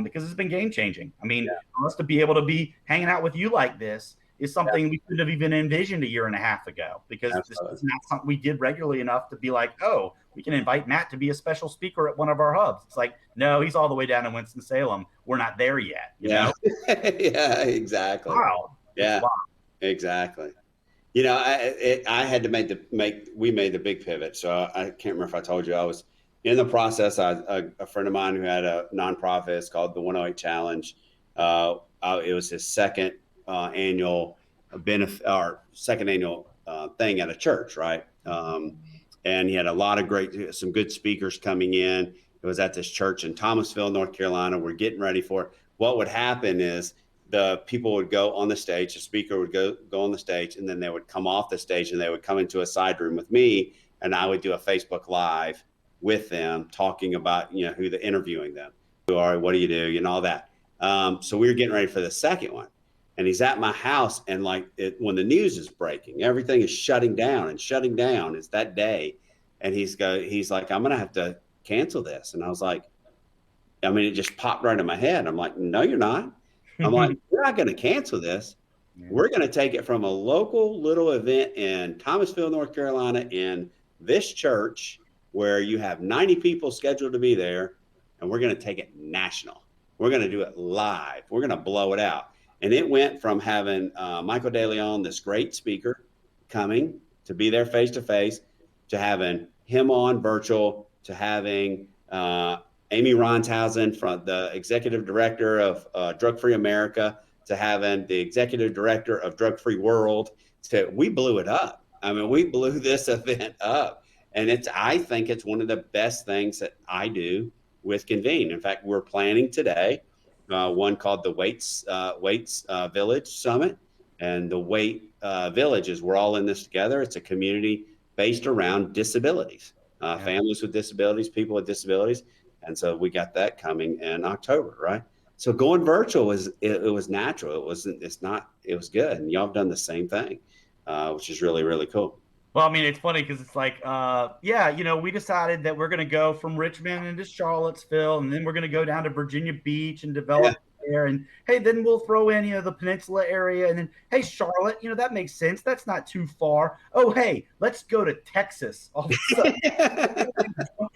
because it's been game changing. I mean, for us to be able to be hanging out with you like this is something we couldn't have even envisioned a year and a half ago, because this is not something we did regularly enough to be like, oh, we can invite Matt to be a special speaker at one of our hubs. It's like, no, he's all the way down in Winston-Salem. We're not there yet. You know?
Yeah, exactly.
Wow.
Yeah, exactly. I had to we made the big pivot. So I can't remember if I told you, I was in the process. A friend of mine who had a nonprofit, it's called the 108 Challenge. It was his second annual benefit, or second annual thing at a church, right? And he had a lot of some good speakers coming in. It was at this church in Thomasville, North Carolina. We're getting ready for it. What would happen is the people would go on the stage, the speaker would go on the stage, and then they would come off the stage and they would come into a side room with me and I would do a Facebook Live with them talking about, who the interviewing them, who are, what do you do, and all that. So we were getting ready for the second one, and he's at my house, and when the news is breaking, everything is shutting down. It's that day, and he's like, I'm gonna have to cancel this, and I was like, I mean, it just popped right in my head. I'm like, no, you're not. I'm like, we're not going to cancel this. Yeah. We're going to take it from a local little event in Thomasville, North Carolina, in this church where you have 90 people scheduled to be there, and we're going to take it national. We're going to do it live. We're going to blow it out. And it went from having Michael DeLeon, this great speaker, coming to be there face-to-face, to having him on virtual, to having Amy Ronshausen, from the executive director of Drug Free America, to having the executive director of Drug Free World. We blew it up. I mean, we blew this event up, and I think it's one of the best things that I do with Convene. In fact, we're planning today one called the Waits Village Summit, and the Wait Villages. We're all in this together. It's a community based around disabilities, families with disabilities, people with disabilities. And so we got that coming in October, right? So going virtual it was natural. It was good. And y'all have done the same thing, which is really, really cool.
Well, I mean, it's funny because it's like, we decided that we're going to go from Richmond into Charlottesville, and then we're going to go down to Virginia Beach and develop there. And hey, then we'll throw in, the peninsula area, and then, hey, Charlotte, that makes sense. That's not too far. Oh, hey, let's go to Texas. All of a sudden,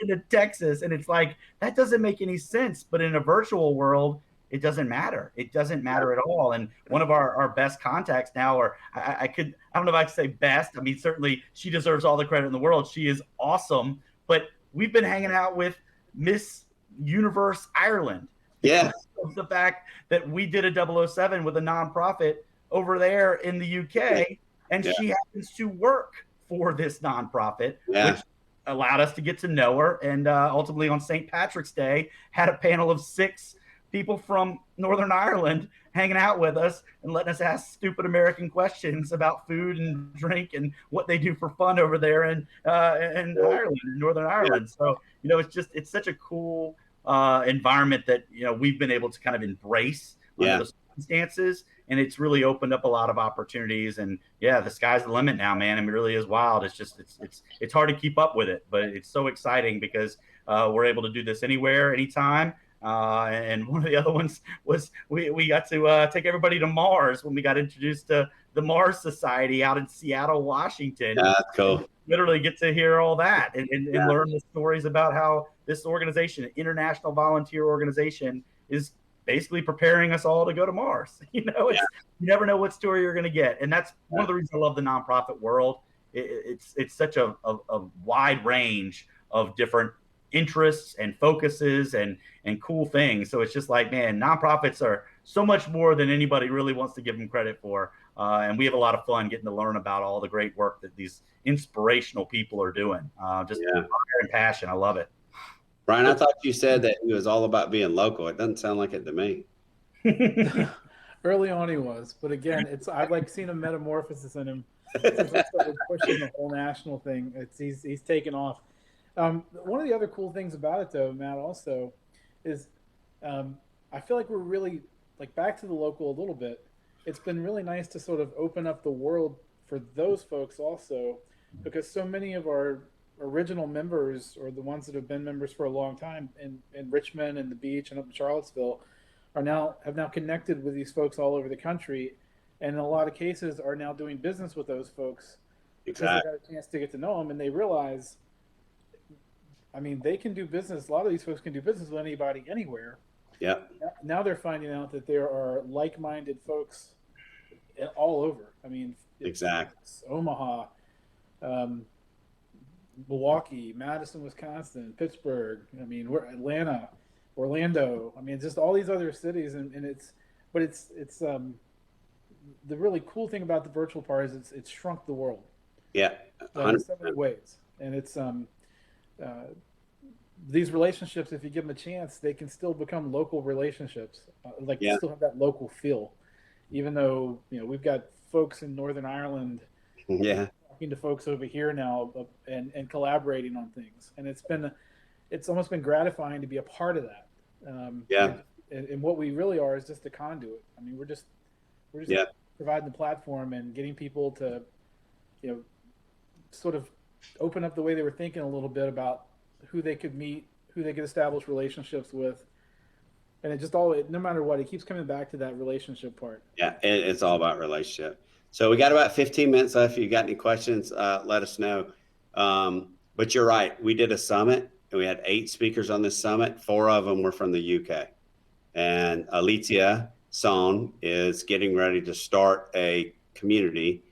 into Texas, and it's like, that doesn't make any sense. But in a virtual world, it doesn't matter. It doesn't matter at all. And one of our best contacts now, or I don't know if I can say best. I mean, certainly she deserves all the credit in the world. She is awesome. But we've been hanging out with Miss Universe Ireland.
Yeah.
Of the fact that we did a 007 with a nonprofit over there in the UK, and she happens to work for this nonprofit, which allowed us to get to know her. And ultimately on St. Patrick's Day, had a panel of 6 people from Northern Ireland hanging out with us and letting us ask stupid American questions about food and drink and what they do for fun over there in Ireland, in Northern Ireland. So, it's such a cool environment that, we've been able to kind of embrace under the circumstances, and it's really opened up a lot of opportunities. And the sky's the limit now, man. I mean, it really is wild. It's just, it's hard to keep up with it, but it's so exciting because we're able to do this anywhere, anytime. And one of the other ones was we got to take everybody to Mars when we got introduced to the Mars Society out in Seattle, Washington.
That's cool.
Literally get to hear all that and learn the stories about how this organization, an international volunteer organization, is basically preparing us all to go to Mars. You never know what story you're going to get. And that's one of the reasons I love the nonprofit world. It's such a wide range of different interests and focuses and cool things. So it's just like, man, nonprofits are so much more than anybody really wants to give them credit for. And we have a lot of fun getting to learn about all the great work that these inspirational people are doing. Just fire and passion. I love it.
Brian, I thought you said that it was all about being local. It doesn't sound like it to me.
Early on he was, but again, I've seen a metamorphosis in him since I started pushing the whole national thing. He's taken off. One of the other cool things about it, though, Matt, also is I feel like we're really back to the local a little bit. It's been really nice to sort of open up the world for those folks also, because so many of our original members, or the ones that have been members for a long time in Richmond and the beach and up in Charlottesville, have now connected with these folks all over the country, and in a lot of cases are now doing business with those folks because they got a chance to get to know them, and they realize, I mean, they can do business. A lot of these folks can do business with anybody, anywhere.
Yeah.
Now they're finding out that there are like-minded folks all over. I mean, Omaha, Milwaukee, Madison, Wisconsin, Pittsburgh. I mean, we're Atlanta, Orlando. I mean, just all these other cities, and it's the really cool thing about the virtual part is it's shrunk the world.
Yeah,
in so many ways, and it's these relationships, if you give them a chance, they can still become local relationships. Still have that local feel, even though we've got folks in Northern Ireland. to folks over here now and collaborating on things. And it's almost been gratifying to be a part of that.
Yeah.
And what we really are is just a conduit. I mean, we're just
Yeah.
providing the platform and getting people to, sort of open up the way they were thinking a little bit about who they could meet, who they could establish relationships with. And it just no matter what, it keeps coming back to that relationship part.
Yeah, it's all about relationship. So we got about 15 minutes left. If you got any questions, let us know. But you're right. We did a summit, and we had 8 speakers on this summit. 4 of them were from the UK. And Alicia Son is getting ready to start a community.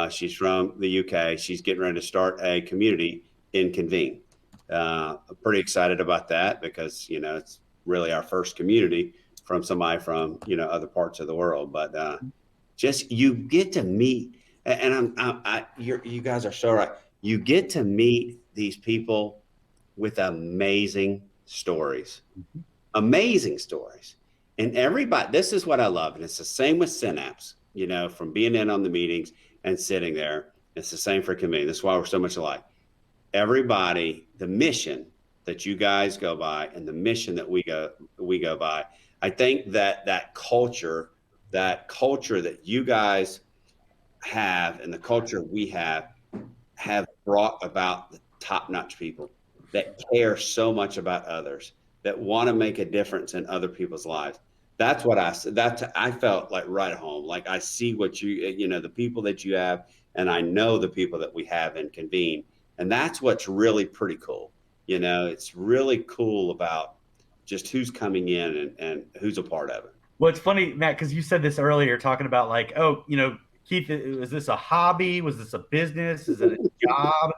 She's from the UK. She's getting ready to start a community in Convene. I'm pretty excited about that because, it's really our first community from somebody from, other parts of the world. But just you get to meet, and you guys are so right. You get to meet these people with amazing stories. Amazing stories. And everybody, this is what I love. And it's the same with Synapse, from being in on the meetings and sitting there. It's the same for Convene. That's why we're so much alike. Everybody, the mission that you guys go by and the mission that we go by, I think that culture that you guys have and the culture we have brought about the top-notch people that care so much about others, that want to make a difference in other people's lives. That's what I felt like right at home. Like I see what the people that you have, and I know the people that we have in Convene. And that's what's really pretty cool. It's really cool about just who's coming in and who's a part of it.
Well, it's funny, Matt, because you said this earlier, talking about like, Keith, was this a hobby? Was this a business? Is it a job?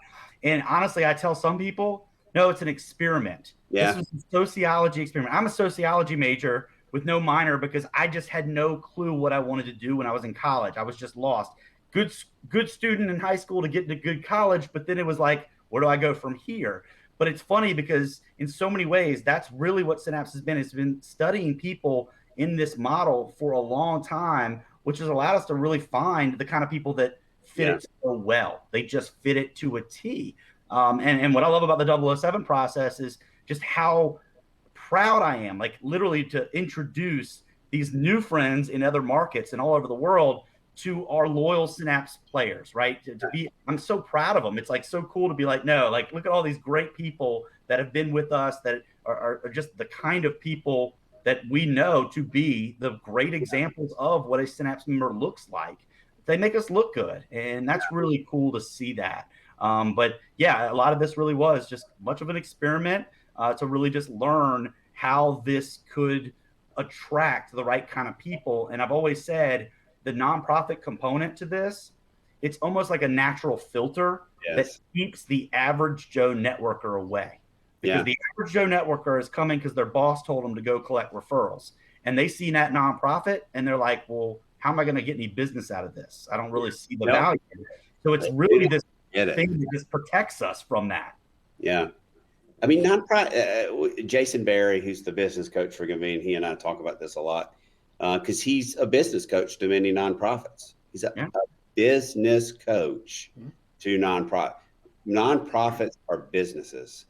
And honestly, I tell some people, no, it's an experiment.
Yeah.
This was a sociology experiment. I'm a sociology major with no minor because I just had no clue what I wanted to do when I was in college. I was just lost. Good student in high school to get into good college, but then it was like, where do I go from here? But it's funny because in so many ways, that's really what Synapse has been. It's been studying people in this model for a long time, which has allowed us to really find the kind of people that fit it so well. They just fit it to a T. And what I love about the 007 process is just how proud I am, like literally to introduce these new friends in other markets and all over the world to our loyal Synapse players, right? I'm so proud of them. It's like so cool to be like, no, like look at all these great people that have been with us that are just the kind of people that we know to be the great examples of what a Synapse member looks like. They make us look good. And that's really cool to see that. But yeah, a lot of this really was just much of an experiment to really just learn how this could attract the right kind of people. And I've always said the nonprofit component to this, it's almost like a natural filter that keeps the average Joe networker away. Because the average Joe networker is coming because their boss told them to go collect referrals. And they see that nonprofit and they're like, well, how am I going to get any business out of this? I don't really see the value. So it's really this thing that just protects us from that.
Yeah. I mean, Jason Berry, who's the business coach for Convene, he and I talk about this a lot because he's a business coach to many nonprofits. He's a business coach to nonprofits. Nonprofits are businesses.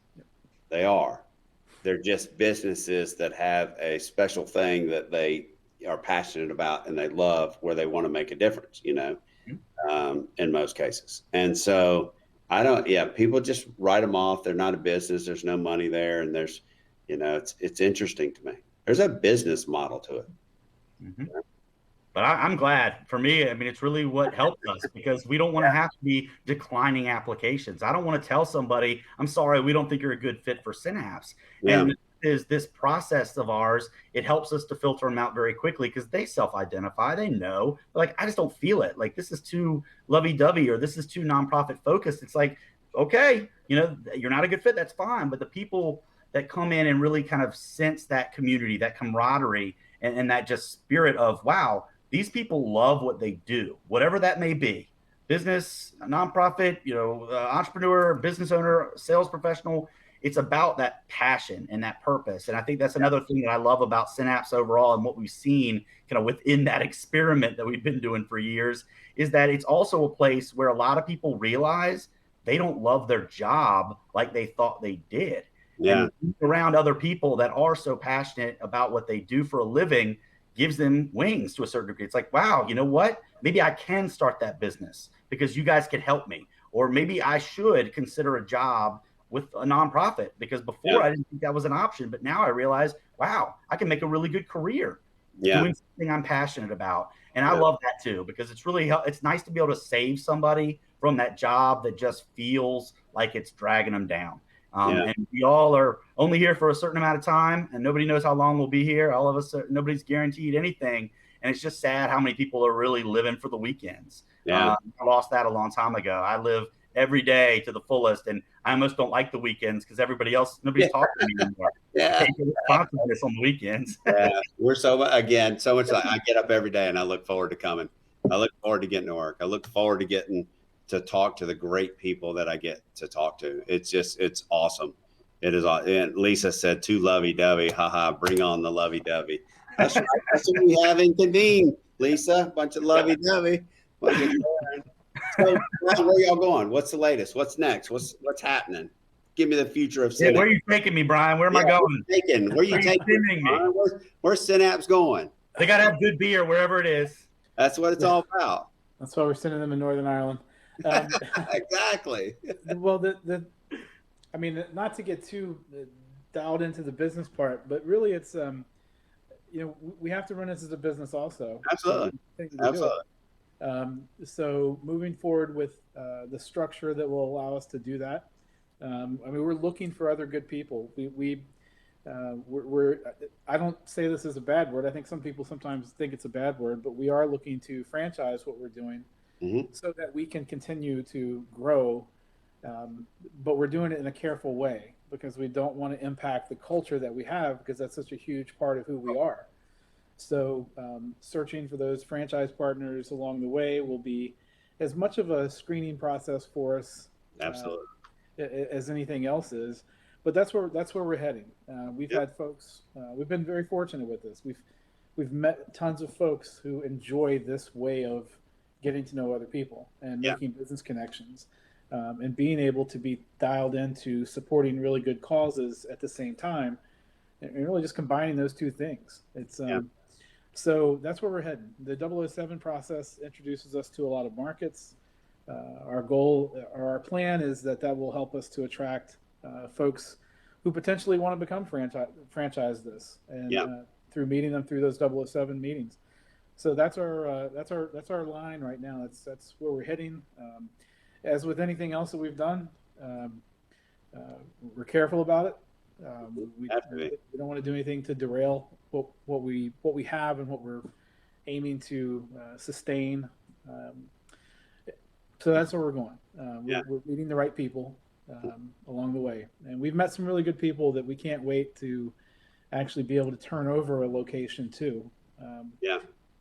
They are. They're just businesses that have a special thing that they are passionate about and they love, where they want to make a difference, in most cases. And so people just write them off. They're not a business. There's no money there. And there's, it's interesting to me. There's a business model to it.
Mm-hmm. But I'm glad. For me, I mean, it's really what helped us because we don't want to have to be declining applications. I don't want to tell somebody, I'm sorry, we don't think you're a good fit for Synapse. Yeah. And is this process of ours, it helps us to filter them out very quickly because they self-identify. They know, like, I just don't feel it. Like, this is too lovey-dovey or this is too nonprofit focused. It's like, okay, you're not a good fit. That's fine. But the people that come in and really kind of sense that community, that camaraderie, and that just spirit of, wow, these people love what they do, whatever that may be. Business, nonprofit, entrepreneur, business owner, sales professional. it's about that passion and that purpose. And I think that's another thing that I love about Synapse overall, and what we've seen kind of within that experiment that we've been doing for years, is that it's also a place where a lot of people realize they don't love their job like they thought they did.
Yeah.
And around other people that are so passionate about what they do for a living gives them wings to a certain degree. It's like, wow, you know what? Maybe I can start that business because you guys can help me. Or maybe I should consider a job with a nonprofit, because before I didn't think that was an option. But now I realize, wow, I can make a really good career doing something I'm passionate about. And I love that too, because it's nice to be able to save somebody from that job that just feels like it's dragging them down. And we all are only here for a certain amount of time, and nobody knows how long we'll be here. All of us, nobody's guaranteed anything. And it's just sad how many people are really living for the weekends. I lost that a long time ago. I live every day to the fullest, and I almost don't like the weekends because nobody's talking to me anymore. I take responsibility on the weekends.
We're so much like, I get up every day and I look forward to coming. I look forward to getting to work. I look forward to getting to talk to the great people that I get to talk to. It's awesome. It is. And Lisa said, "Too lovey-dovey, haha, bring on the lovey-dovey." That's right. That's what we have in Convene, Lisa. Bunch of lovey-dovey. So where y'all going? What's the latest? What's next? What's happening? Give me the future of Synapse.
Where are you taking me, Brian? Where am I going?
Where are you taking me? Where's Synapse going?
They got to have good beer wherever it is.
That's what it's all about.
That's why we're sending them in Northern Ireland.
Exactly.
Well, I mean, not to get too dialed into the business part, but really it's, we have to run this as a business also.
Absolutely. Absolutely.
So moving forward with the structure that will allow us to do that. We're looking for other good people. I don't say this as a bad word. I think some people sometimes think it's a bad word, but we are looking to franchise what we're doing so that we can continue to grow. But we're doing it in a careful way because we don't want to impact the culture that we have, because that's such a huge part of who we are. So searching for those franchise partners along the way will be as much of a screening process for us as anything else is. But that's where we're heading. We've had folks. We've been very fortunate with this. We've met tons of folks who enjoy this way of getting to know other people and making business connections, and being able to be dialed into supporting really good causes at the same time, and really just combining those two things. It's so that's where we're heading. The 007 process introduces us to a lot of markets. Our goal, or our plan, is that will help us to attract folks who potentially want to become franchise this, and through meeting them through those 007 meetings. So that's our line right now. That's where we're heading. As with anything else that we've done, we're careful about it. We don't want to do anything to derail what we have and what we're aiming to sustain. So that's where we're going. We're meeting the right people along the way, and we've met some really good people that we can't wait to actually be able to turn over a location to.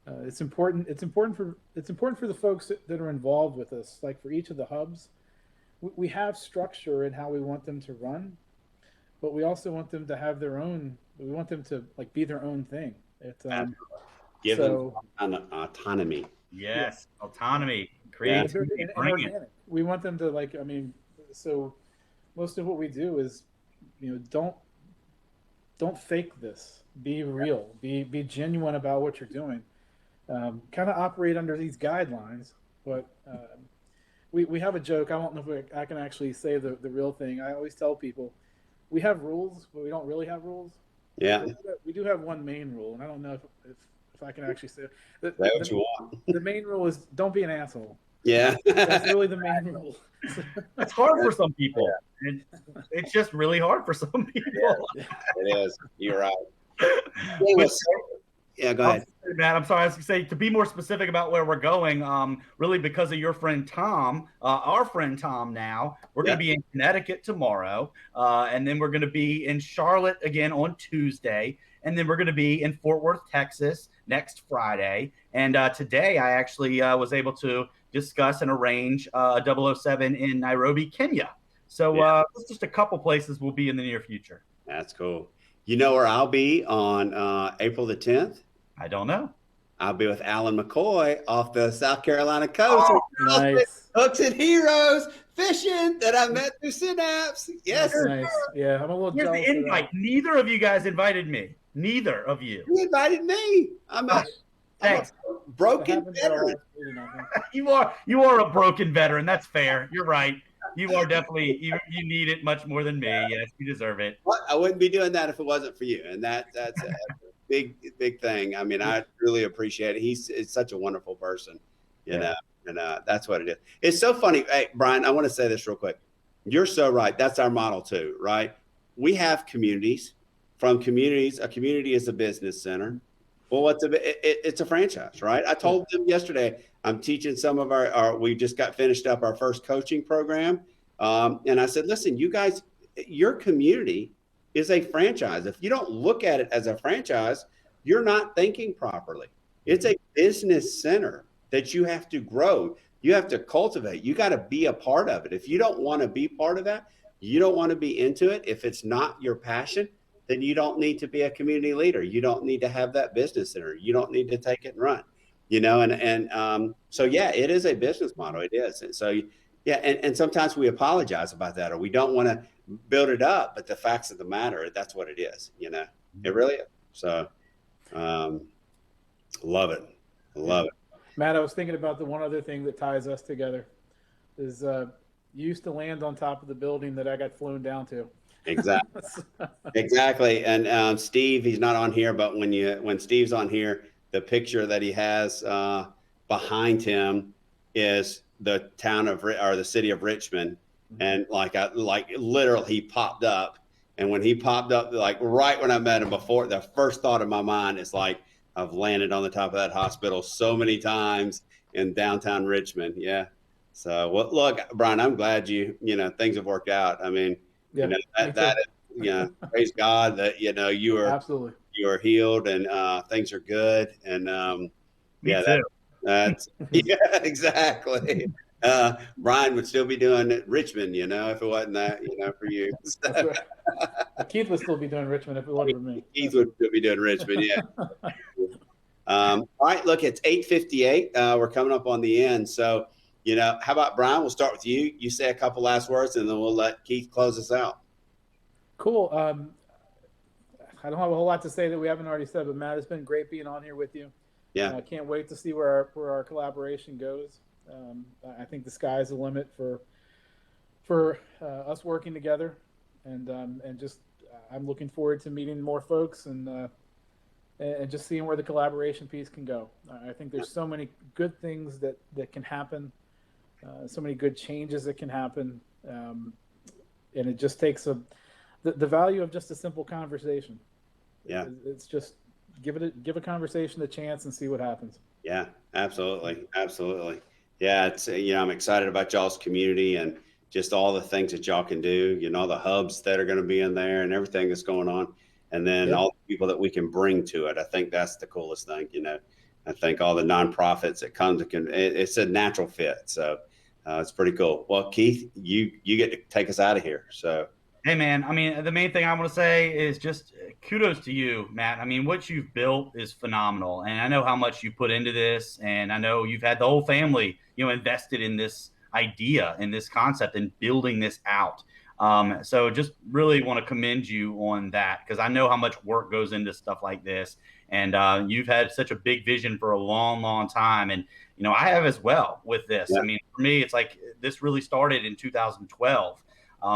It's important. It's important for the folks that are involved with us. Like for each of the hubs, we have structure in how we want them to run, but we also want them to have their own. We want them to be their own thing.
Give them autonomy.
Yes, autonomy, creativity,
and organic. We want them to So most of what we do is, don't fake this. Be real. Be genuine about what you're doing. Kind of operate under these guidelines, but we have a joke. I don't know if I can actually say the real thing. I always tell people we have rules, but we don't really have rules.
Yeah,
we do have one main rule, and I don't know if I can actually say it.
What you want.
The main rule is don't be an asshole.
Yeah,
that's really the main rule.
It's hard for some people. It's just really hard for some people.
It is. You're right. Go ahead.
Matt, I'm sorry. I was going to say, to be more specific about where we're going, really because of your friend Tom, our friend Tom now, we're going to be in Connecticut tomorrow, and then we're going to be in Charlotte again on Tuesday, and then we're going to be in Fort Worth, Texas next Friday. And today I actually was able to discuss and arrange a 007 in Nairobi, Kenya. So that's just a couple places we'll be in the near future.
That's cool. You know where I'll be on April the 10th?
I don't know.
I'll be with Alan McCoy off the South Carolina coast.
Oh, nice.
Hooks and Heroes fishing that I met through Synapse. Yes.
That's nice. Yeah, I'm a little
Here's
jealous
the
of
invite.
that.
Neither of you guys invited me. Neither of you.
You invited me. I'm a
Thanks.
broken
What happened to our
veteran.
last meeting, I think?
You are a broken veteran. That's fair. You're right. You are definitely you need it much more than me. Yes, you deserve it.
Well, I wouldn't be doing that if it wasn't for you. And that's a big thing. I mean, I really appreciate it. He's such a wonderful person, you know, and that's what it is. It's so funny. Hey, Brian, I want to say this real quick. You're so right. That's our model too, right? We have communities. From communities, a community is a business center. Well, it's a franchise, right? I told them yesterday, I'm teaching some of we just got finished up our first coaching program. And I said, listen, you guys, your community is a franchise. If you don't look at it as a franchise, you're not thinking properly. It's a business center that you have to grow. You have to cultivate. You got to be a part of it. If you don't want to be part of that, you don't want to be into it. If it's not your passion, then you don't need to be a community leader. You don't need to have that business center. You don't need to take it and run, you know? So yeah, it is a business model. It is. And so, yeah. And sometimes we apologize about that, or we don't want to build it up, but the facts of the matter, that's what it is. You know, it really is. So, love it. Love it.
Matt, I was thinking about the one other thing that ties us together is you used to land on top of the building that I got flown down to.
Exactly. Exactly. And Steve, he's not on here, but when Steve's on here, the picture that he has behind him is the the city of Richmond. And like literally he popped up. And when he popped up, like right when I met him before, the first thought in my mind is like, I've landed on the top of that hospital so many times in downtown Richmond. Yeah. So, well, look, Brian, I'm glad things have worked out. I mean,
Yeah,
praise God that, you are
absolutely.
You are healed and things are good. And
Me too.
that's yeah, exactly. Brian would still be doing Richmond, if it wasn't that, for you. So,
That's right. Keith would still be doing Richmond if it wasn't for me.
Keith would still be doing Richmond, yeah. All right, look, it's 8:58. We're coming up on the end. So, how about Brian? We'll start with you. You say a couple last words, and then we'll let Keith close us out.
Cool. I don't have a whole lot to say that we haven't already said, but Matt, it's been great being on here with you.
Yeah.
I can't wait to see where our collaboration goes. I think the sky's the limit for us working together, and just I'm looking forward to meeting more folks and just seeing where the collaboration piece can go. I think there's so many good things that can happen, so many good changes that can happen, and it just takes the value of just a simple conversation.
Yeah,
it's just give a conversation a chance and see what happens.
Yeah, absolutely. Yeah, it's I'm excited about y'all's community and just all the things that y'all can do. The hubs that are going to be in there and everything that's going on, and then all the people that we can bring to it. I think that's the coolest thing. I think all the nonprofits that come it's a natural fit. So it's pretty cool. Well, Keith, you get to take us out of here. So.
Hey, man, I mean, the main thing I want to say is just kudos to you, Matt. I mean, what you've built is phenomenal. And I know how much you put into this. And I know you've had the whole family, invested in this idea, in this concept, and building this out. So just really want to commend you on that, because I know how much work goes into stuff like this. And you've had such a big vision for a long, long time. And, I have as well with this. Yeah. I mean, for me, it's like this really started in 2012.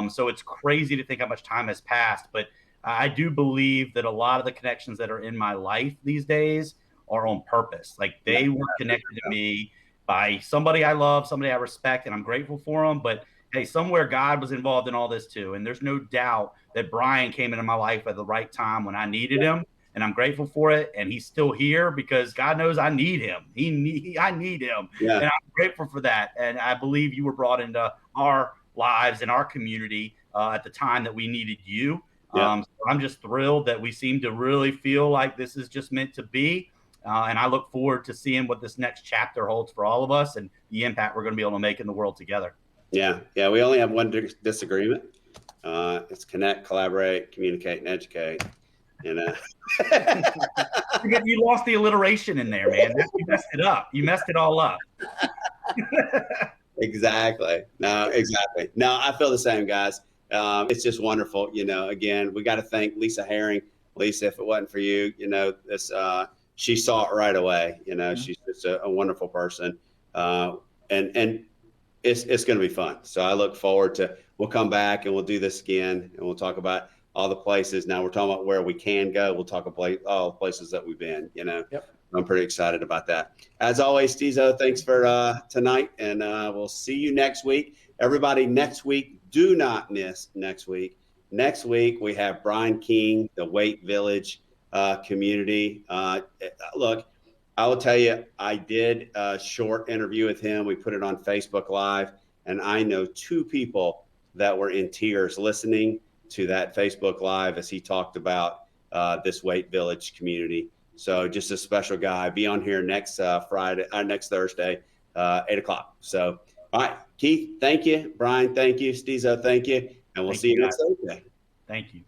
So it's crazy to think how much time has passed, but I do believe that a lot of the connections that are in my life these days are on purpose. Like they were connected to me by somebody I love, somebody I respect, and I'm grateful for them. But hey, somewhere God was involved in all this too. And there's no doubt that Brian came into my life at the right time when I needed him, and I'm grateful for it. And he's still here because God knows I need him. I need him. Yeah. And I'm grateful for that. And I believe you were brought into our lives in our community at the time that we needed you. So I'm just thrilled that we seem to really feel like this is just meant to be. And I look forward to seeing what this next chapter holds for all of us and the impact we're going to be able to make in the world together.
Yeah. We only have one disagreement. It's connect, collaborate, communicate, and educate.
You lost the alliteration in there, man. You messed it up. You messed it all up.
Exactly. No, I feel the same, guys. It's just wonderful. Again, we got to thank Lisa Herring. Lisa, if it wasn't for you, this, she saw it right away. She's just a wonderful person. And it's going to be fun. So I look forward to, we'll come back and we'll do this again and we'll talk about all the places. Now we're talking about where we can go. We'll talk about all the places that we've been,
Yep.
I'm pretty excited about that. As always, Stezo, thanks for tonight. And we'll see you next week. Everybody, next week, do not miss next week. Next week, we have Brian King, the Wait Village community. Look, I will tell you, I did a short interview with him. We put it on Facebook Live, and I know 2 people that were in tears listening to that Facebook Live as he talked about this Wait Village community. So just a special guy. Be on here next Thursday, 8:00. So, all right, Keith, thank you. Brian, thank you. Stezo, thank you. And we'll see you next Thursday.
Thank you.